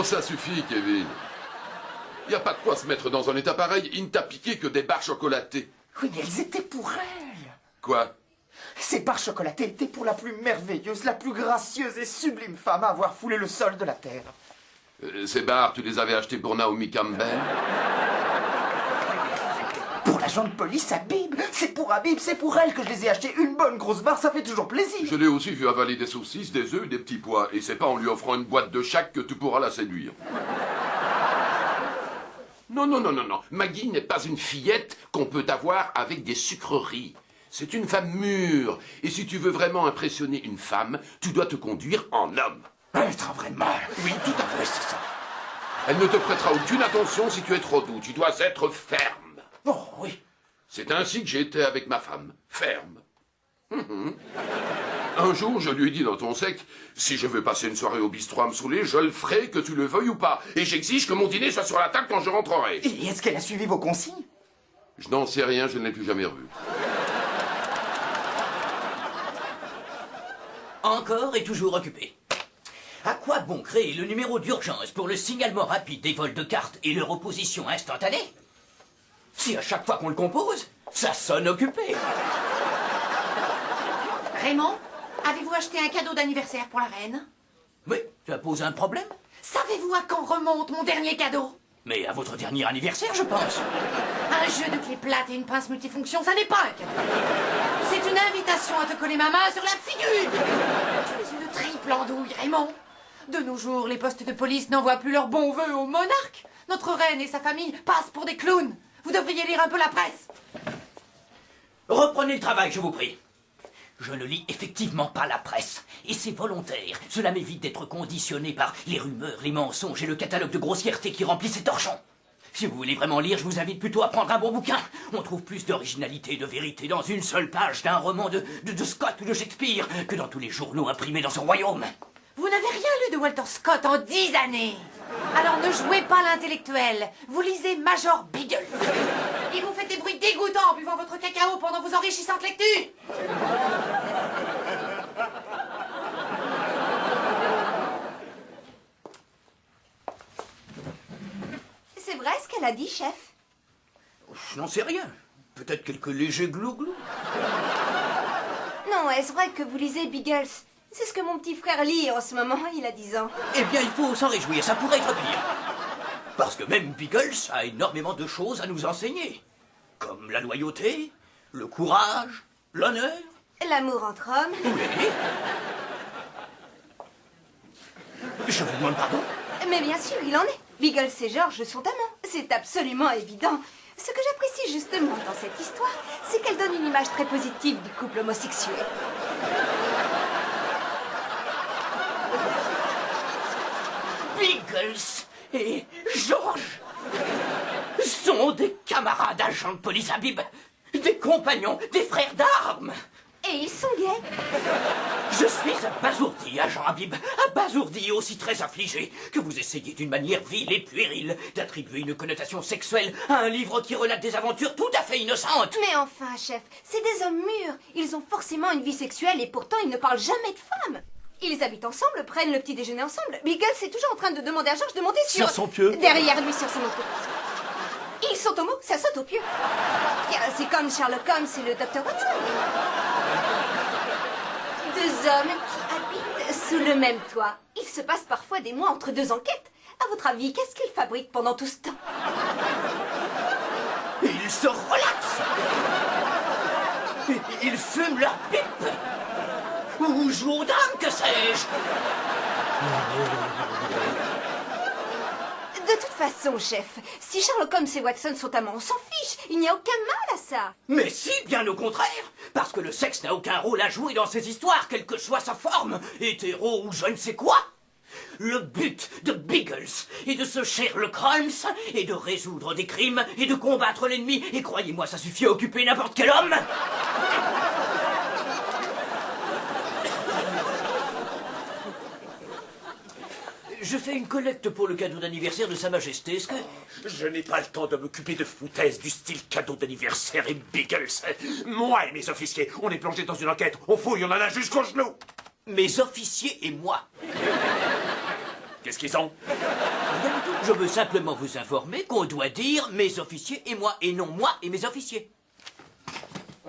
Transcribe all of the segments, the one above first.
Oh, ça suffit, Kevin. Y a pas de quoi se mettre dans un état pareil. Il ne t'a piqué que des barres chocolatées. Oui, mais elles étaient pour elle. Quoi? Ces barres chocolatées étaient pour la plus merveilleuse, la plus gracieuse et sublime femme à avoir foulé le sol de la terre. Ces barres, tu les avais achetées pour Naomi Campbell? Pour l'agent de police, Habib. C'est pour Habib, c'est pour elle que je les ai achetées. Une bonne grosse barre, ça fait toujours plaisir. Je l'ai aussi vu avaler des saucisses, des œufs et des petits pois. Et c'est pas en lui offrant une boîte de chaque que tu pourras la séduire. Non, non, non, non, non. Maggie n'est pas une fillette qu'on peut avoir avec des sucreries. C'est une femme mûre. Et si tu veux vraiment impressionner une femme, tu dois te conduire en homme. Être vraiment. Oui, tout à fait, c'est ça. Elle ne te prêtera aucune attention si tu es trop doux. Tu dois être ferme. Oh, oui. C'est ainsi que j'ai été avec ma femme. Ferme. Un jour, je lui ai dit dans ton sec, si je veux passer une soirée au bistrot à me saouler, je le ferai, que tu le veuilles ou pas. Et j'exige que mon dîner soit sur la table quand je rentrerai. Et est-ce qu'elle a suivi vos consignes? Je n'en sais rien, je ne l'ai plus jamais revue. Encore et toujours occupé. À quoi bon créer le numéro d'urgence pour le signalement rapide des vols de cartes et leur opposition instantanée si à chaque fois qu'on le compose, ça sonne occupé? Raymond, avez-vous acheté un cadeau d'anniversaire pour la reine? Oui, ça pose un problème. Savez-vous à quand remonte mon dernier cadeau? Mais à votre dernier anniversaire, je pense. Un jeu de clés plates et une pince multifonction, ça n'est pas un cadeau. C'est une invitation à te coller ma main sur la figure. Tu es une triple andouille, Raymond. De nos jours, les postes de police n'envoient plus leurs bons vœux au monarque. Notre reine et sa famille passent pour des clowns. Vous devriez lire un peu la presse. Reprenez le travail, je vous prie. Je ne lis effectivement pas la presse. Et c'est volontaire. Cela m'évite d'être conditionné par les rumeurs, les mensonges et le catalogue de grossièreté qui remplit ces torchons. Si vous voulez vraiment lire, je vous invite plutôt à prendre un bon bouquin. On trouve plus d'originalité et de vérité dans une seule page d'un roman de Scott ou de Shakespeare que dans tous les journaux imprimés dans ce royaume. Vous n'avez rien lu de Walter Scott en 10 années. Alors ne jouez pas l'intellectuel. Vous lisez Major Beagle. Et vous faites des bruits dégoûtants en buvant votre cacao pendant vos enrichissantes lectures. C'est vrai ce qu'elle a dit, chef? Je n'en sais rien. Peut-être quelques légers glou-glou. Non, est-ce vrai que vous lisez Beagles? C'est ce que mon petit frère lit en ce moment, il a 10 ans. Eh bien, il faut s'en réjouir, ça pourrait être pire. Parce que même Beagles a énormément de choses à nous enseigner. Comme la loyauté, le courage, l'honneur. L'amour entre hommes. Oui. Je vous demande pardon? Mais bien sûr, il en est. Beagles et George sont amants. C'est absolument évident. Ce que j'apprécie justement dans cette histoire, c'est qu'elle donne une image très positive du couple homosexuel. Beagles et George sont des camarades agents de police Habib, des compagnons, des frères d'armes. Et ils sont gays. Je suis abasourdi, agent Habib, abasourdi et aussi très affligé que vous essayez d'une manière vile et puérile d'attribuer une connotation sexuelle à un livre qui relate des aventures tout à fait innocentes. Mais enfin, chef, c'est des hommes mûrs. Ils ont forcément une vie sexuelle et pourtant ils ne parlent jamais de femmes. Ils habitent ensemble, prennent le petit déjeuner ensemble. Beagles est toujours en train de demander à George de monter sur son pieu. Derrière lui sur son moto. Ils sont homo, ça saute au pieu. C'est comme Sherlock Holmes et le Dr Watson. Deux hommes qui habitent sous le même toit. Il se passe parfois des mois entre deux enquêtes. À votre avis, qu'est-ce qu'ils fabriquent pendant tout ce temps? Ils se relaxent. Ils fument leur pipe. Ou jouent aux dames, que sais-je. De toute façon, chef, si Sherlock Holmes et Watson sont amants, on s'en fiche. Il n'y a aucun mal à ça. Mais si, bien au contraire. Parce que le sexe n'a aucun rôle à jouer dans ces histoires, quelle que soit sa forme, hétéro ou je ne sais quoi. Le but de Beagles est de se Sherlock Holmes et de résoudre des crimes et de combattre l'ennemi. Et croyez-moi, ça suffit à occuper n'importe quel homme. Je fais une collecte pour le cadeau d'anniversaire de Sa Majesté, est-ce que... Je n'ai pas le temps de m'occuper de foutaises du style cadeau d'anniversaire et Beagles. Moi et mes officiers, on est plongés dans une enquête. On fouille, on en a jusqu'aux genoux. Mes officiers et moi. Qu'est-ce qu'ils ont? Rien du tout. Je veux simplement vous informer qu'on doit dire mes officiers et moi, et non moi et mes officiers.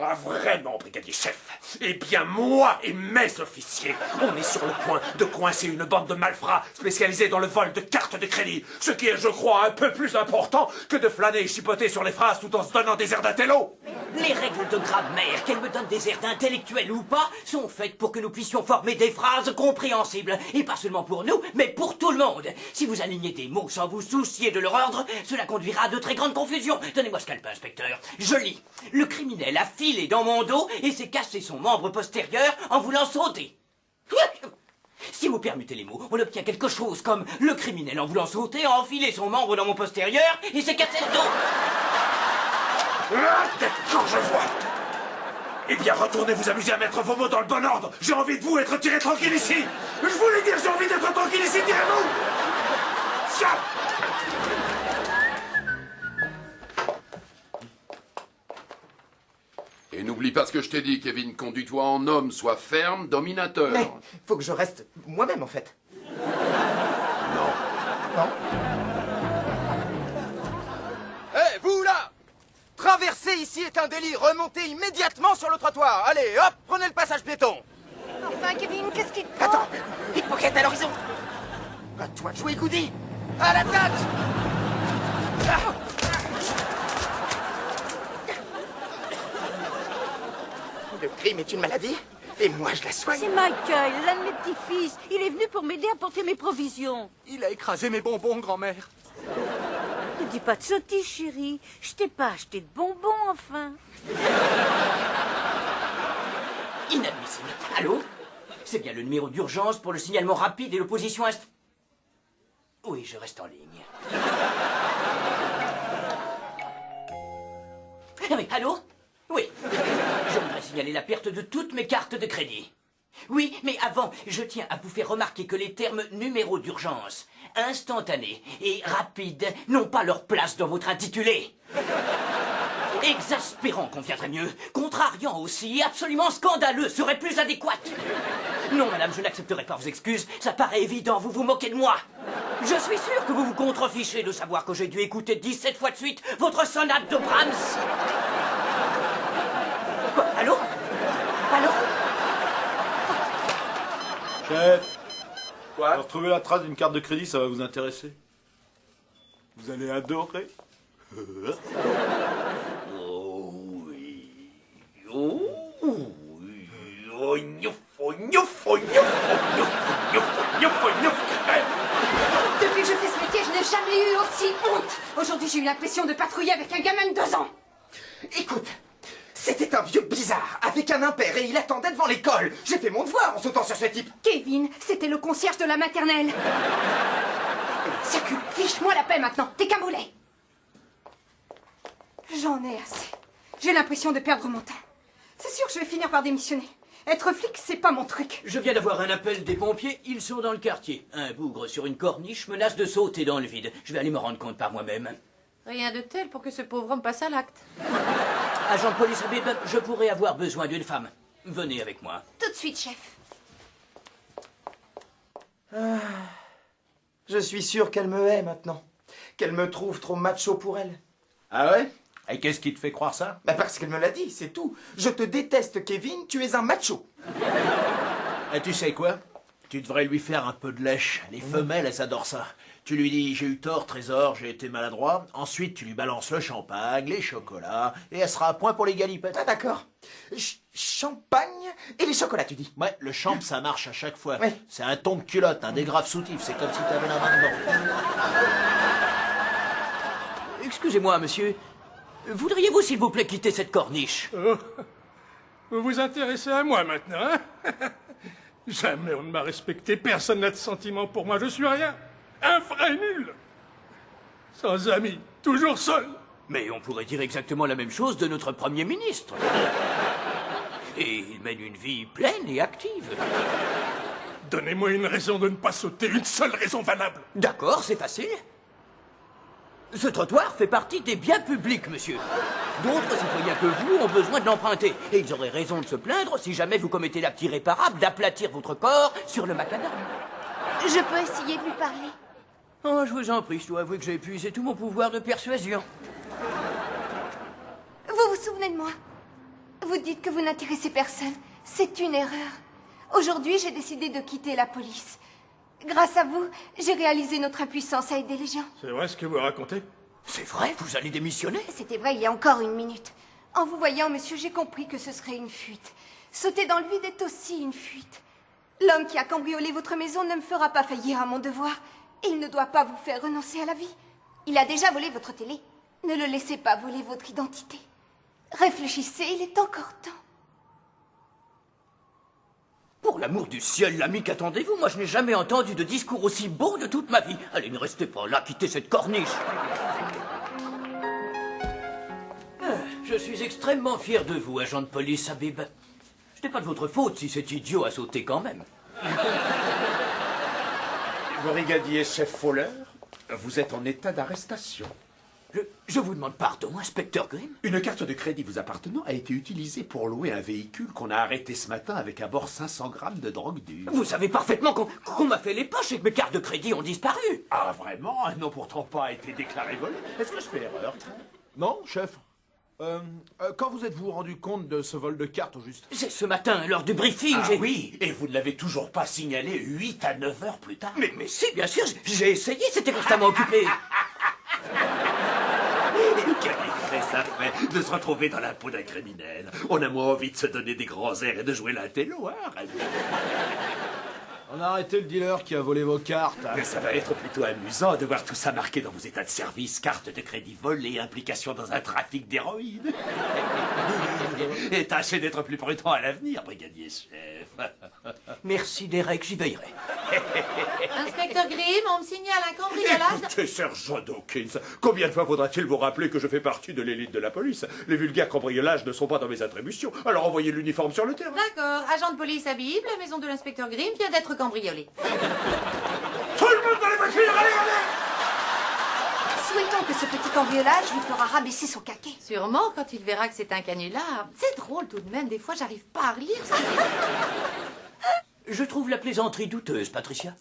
Ah, vraiment, brigadier chef? Eh bien, moi et mes officiers, on est sur le point de coincer une bande de malfrats spécialisés dans le vol de cartes de crédit. Ce qui est, je crois, un peu plus important que de flâner et chipoter sur les phrases tout en se donnant des airs d'intello. Les règles de grammaire, qu'elles me donnent des airs d'intellectuel ou pas, sont faites pour que nous puissions former des phrases compréhensibles. Et pas seulement pour nous, mais pour tout le monde. Si vous alignez des mots sans vous soucier de leur ordre, cela conduira à de très grandes confusions. Donnez-moi ce calepin, inspecteur. Je lis. Le criminel a filé dans mon dos et s'est cassé son membre postérieur en voulant sauter. Si vous permutez les mots, on obtient quelque chose comme le criminel en voulant sauter a enfilé son membre dans mon postérieur et s'est cassé le dos. Ah, d'accord, je vois. Eh bien, retournez vous amuser à mettre vos mots dans le bon ordre. J'ai envie de vous être tiré tranquille ici. Je voulais dire, j'ai envie d'être tranquille ici, tirez-vous. Tiens. Et n'oublie pas ce que je t'ai dit, Kevin. Conduis-toi en homme, sois ferme, dominateur. Mais faut que je reste moi-même, en fait. Non. Non? Hé, vous là! Traverser ici est un délit. Remontez immédiatement sur le trottoir. Allez, hop, prenez le passage piéton. Enfin, Kevin, qu'est-ce qui te prend? Attends, pickpocket à l'horizon. À toi de jouer, Goody. À l'attaque! Ah. Le crime est une maladie, et moi je la soigne. C'est Michael, l'un de mes petits-fils. Il est venu pour m'aider à porter mes provisions. Il a écrasé mes bonbons, grand-mère. Ne dis pas de sottises, chérie. Je t'ai pas acheté de bonbons, enfin. Inadmissible. Allô? C'est bien le numéro d'urgence pour le signalement rapide et l'opposition Oui, je reste en ligne. Ah oui, allô? Oui. Je voudrais signaler la perte de toutes mes cartes de crédit. Oui, mais avant, je tiens à vous faire remarquer que les termes numéro d'urgence, instantané et rapide n'ont pas leur place dans votre intitulé. Exaspérant conviendrait mieux, contrariant aussi, absolument scandaleux serait plus adéquat. Non, madame, je n'accepterai pas vos excuses, ça paraît évident, vous vous moquez de moi. Je suis sûr que vous vous contrefichez de savoir que j'ai dû écouter 17 fois de suite votre sonate de Brahms. Quoi, allô? Allô? Chef, Quoi? retrouver la trace d'une carte de crédit, ça va vous intéresser. Vous allez adorer. Oh oui. Oh oui. Oh, gnouf, oh, gnouf, oh, gnouf, oh, gnouf, oh, gnouf, oh, gnouf, oh, gnouf. Depuis que je fais ce métier, je n'ai jamais eu aussi honte. Aujourd'hui, j'ai eu l'impression de patrouiller avec un gamin de 2 ans. Écoute, c'était un vieux bizarre, avec un impair, et il attendait devant l'école. J'ai fait mon devoir en sautant sur ce type. Kevin, c'était le concierge de la maternelle. Circule, fiche-moi la paix maintenant, t'es qu'un boulet. J'en ai assez. J'ai l'impression de perdre mon temps. C'est sûr que je vais finir par démissionner. Être flic, c'est pas mon truc. Je viens d'avoir un appel des pompiers, ils sont dans le quartier. Un bougre sur une corniche menace de sauter dans le vide. Je vais aller me rendre compte par moi-même. Rien de tel pour que ce pauvre homme passe à l'acte. Agent de police Habib, je pourrais avoir besoin d'une femme. Venez avec moi. Tout de suite, chef. Je suis sûr qu'elle me hait maintenant. Qu'elle me trouve trop macho pour elle. Ah ouais? Et qu'est-ce qui te fait croire ça? Bah parce qu'elle me l'a dit, c'est tout. Je te déteste, Kevin, tu es un macho. Et tu sais quoi? Tu devrais lui faire un peu de lèche. Les femelles, elles adorent ça. Tu lui dis, j'ai eu tort, trésor, j'ai été maladroit. Ensuite, tu lui balances le champagne, les chocolats, et elle sera à point pour les galipettes. Ah d'accord. Champagne et les chocolats, tu dis. Ouais, le champ, ça marche à chaque fois. Ouais. C'est un ton de culotte, un dégrave soutif. C'est comme si t'avais la main dedans. Excusez-moi, monsieur. Voudriez-vous, s'il vous plaît, quitter cette corniche? Oh, vous vous intéressez à moi maintenant, hein? Jamais on ne m'a respecté, personne n'a de sentiment pour moi, je suis rien. Un vrai nul. Sans amis, toujours seul. Mais on pourrait dire exactement la même chose de notre Premier ministre. Et il mène une vie pleine et active. Donnez-moi une raison de ne pas sauter, une seule raison valable. D'accord, c'est facile. Ce trottoir fait partie des biens publics, monsieur. D'autres citoyens que vous ont besoin de l'emprunter. Et ils auraient raison de se plaindre si jamais vous commettez l'acte irréparable d'aplatir votre corps sur le macadam. Je peux essayer de lui parler. Oh, je vous en prie, je dois avouer que j'ai épuisé tout mon pouvoir de persuasion. Vous vous souvenez de moi? Vous dites que vous n'intéressez personne. C'est une erreur. Aujourd'hui, j'ai décidé de quitter la police. Grâce à vous, j'ai réalisé notre impuissance à aider les gens. C'est vrai ce que vous racontez? C'est vrai, vous allez démissionner? C'était vrai il y a encore une minute. En vous voyant, monsieur, j'ai compris que ce serait une fuite. Sauter dans le vide est aussi une fuite. L'homme qui a cambriolé votre maison ne me fera pas faillir à mon devoir. Et il ne doit pas vous faire renoncer à la vie. Il a déjà volé votre télé. Ne le laissez pas voler votre identité. Réfléchissez, il est encore temps. Pour l'amour du ciel, l'ami, qu'attendez-vous? Moi, je n'ai jamais entendu de discours aussi beau de toute ma vie. Allez, ne restez pas là, quittez cette corniche. Je suis extrêmement fier de vous, agent de police, Habib. Ce n'est pas de votre faute si cet idiot a sauté quand même. Brigadier chef Fowler, vous êtes en état d'arrestation. Je vous demande pardon, inspecteur Grimm. Une carte de crédit vous appartenant a été utilisée pour louer un véhicule qu'on a arrêté ce matin avec à bord 500 grammes de drogue dure. Vous savez parfaitement qu'on m'a fait les poches et que mes cartes de crédit ont disparu. Ah, vraiment? Elles n'ont pourtant pas été déclarées volées. Est-ce que je fais erreur? Non, chef. Quand vous êtes-vous rendu compte de ce vol de cartes au juste? C'est ce matin, lors du briefing, Ah j'ai... oui, et vous ne l'avez toujours pas signalé 8 à 9 heures plus tard. Mais si, bien sûr, j'ai essayé, c'était constamment occupé. Quel effet ça fait de se retrouver dans la peau d'un criminel. On a moins envie de se donner des grands airs et de jouer l'intello, hein, Rémi? On a arrêté le dealer qui a volé vos cartes. Mais ça va être plutôt amusant de voir tout ça marqué dans vos états de service, carte de crédit volée, implication dans un trafic d'héroïne. Et tâchez d'être plus prudent à l'avenir, brigadier chef. Merci, Derek, j'y veillerai. Inspecteur Grimm, on me signale un cambriolage. Écoutez, sergent Dawkins, combien de fois faudra-t-il vous rappeler que je fais partie de l'élite de la police? Les vulgaires cambriolages ne sont pas dans mes attributions, alors envoyez l'uniforme sur le terrain. D'accord, agent de police Habib, la maison de l'inspecteur Grimm vient d'être cambriolée. Tout le monde dans les voitures, allez, allez! Souhaitons que ce petit cambriolage lui fera rabaisser son caquet. Sûrement, quand il verra que c'est un canular. C'est drôle tout de même, des fois j'arrive pas à relire ça. Je trouve la plaisanterie douteuse, Patricia.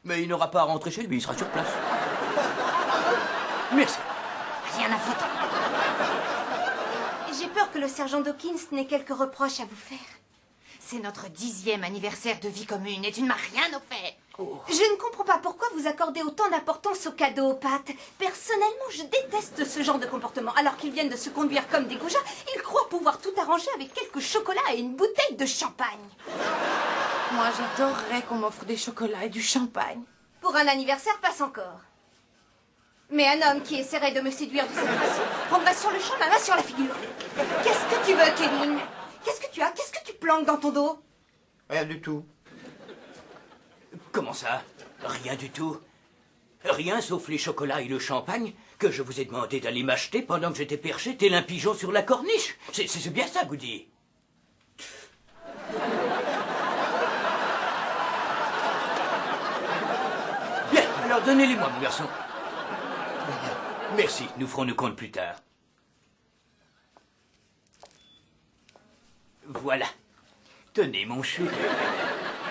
Mais il n'aura pas à rentrer chez lui, il sera sur place. Merci. Rien à foutre. J'ai peur que le sergent Dawkins n'ait quelques reproches à vous faire. C'est notre 10e anniversaire de vie commune et tu ne m'as rien offert. Je ne comprends pas pourquoi vous accordez autant d'importance aux cadeaux, Pat. Personnellement, je déteste ce genre de comportement. Alors qu'ils viennent de se conduire comme des goujats, ils croient pouvoir tout arranger avec quelques chocolats et une bouteille de champagne. Moi, j'adorerais qu'on m'offre des chocolats et du champagne. Pour un anniversaire, passe encore. Mais un homme qui essaierait de me séduire de cette façon prendra sur le champ la main sur la figure. Qu'est-ce que tu veux, Kevin? Qu'est-ce que tu as? Qu'est-ce que tu planques dans ton dos? Rien du tout. Comment ça? Rien du tout? Rien sauf les chocolats et le champagne que je vous ai demandé d'aller m'acheter pendant que j'étais perché tel un pigeon sur la corniche. C'est bien ça, Goody. Bien, alors donnez-les-moi, mon garçon. Merci, nous ferons nos comptes plus tard. Voilà. Tenez, mon chou.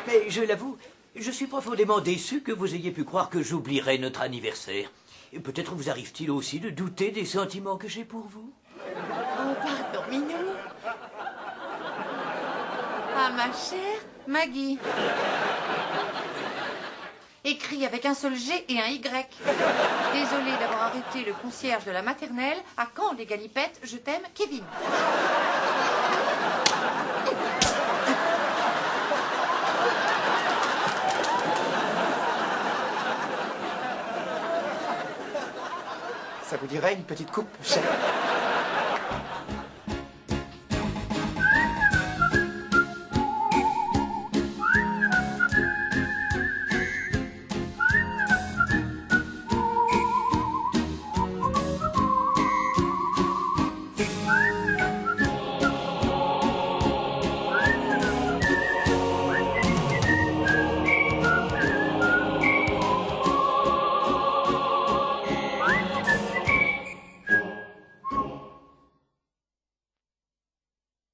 Mais je l'avoue, je suis profondément déçu que vous ayez pu croire que j'oublierais notre anniversaire. Et peut-être vous arrive-t-il aussi de douter des sentiments que j'ai pour vous? Oh, pardon, Minou. Ah, ma chère Maggie. Écrit avec un seul G et un Y. Désolée d'avoir arrêté le concierge de la maternelle. À quand les galipettes? Je t'aime, Kevin. Ça vous dirait une petite coupe, chef?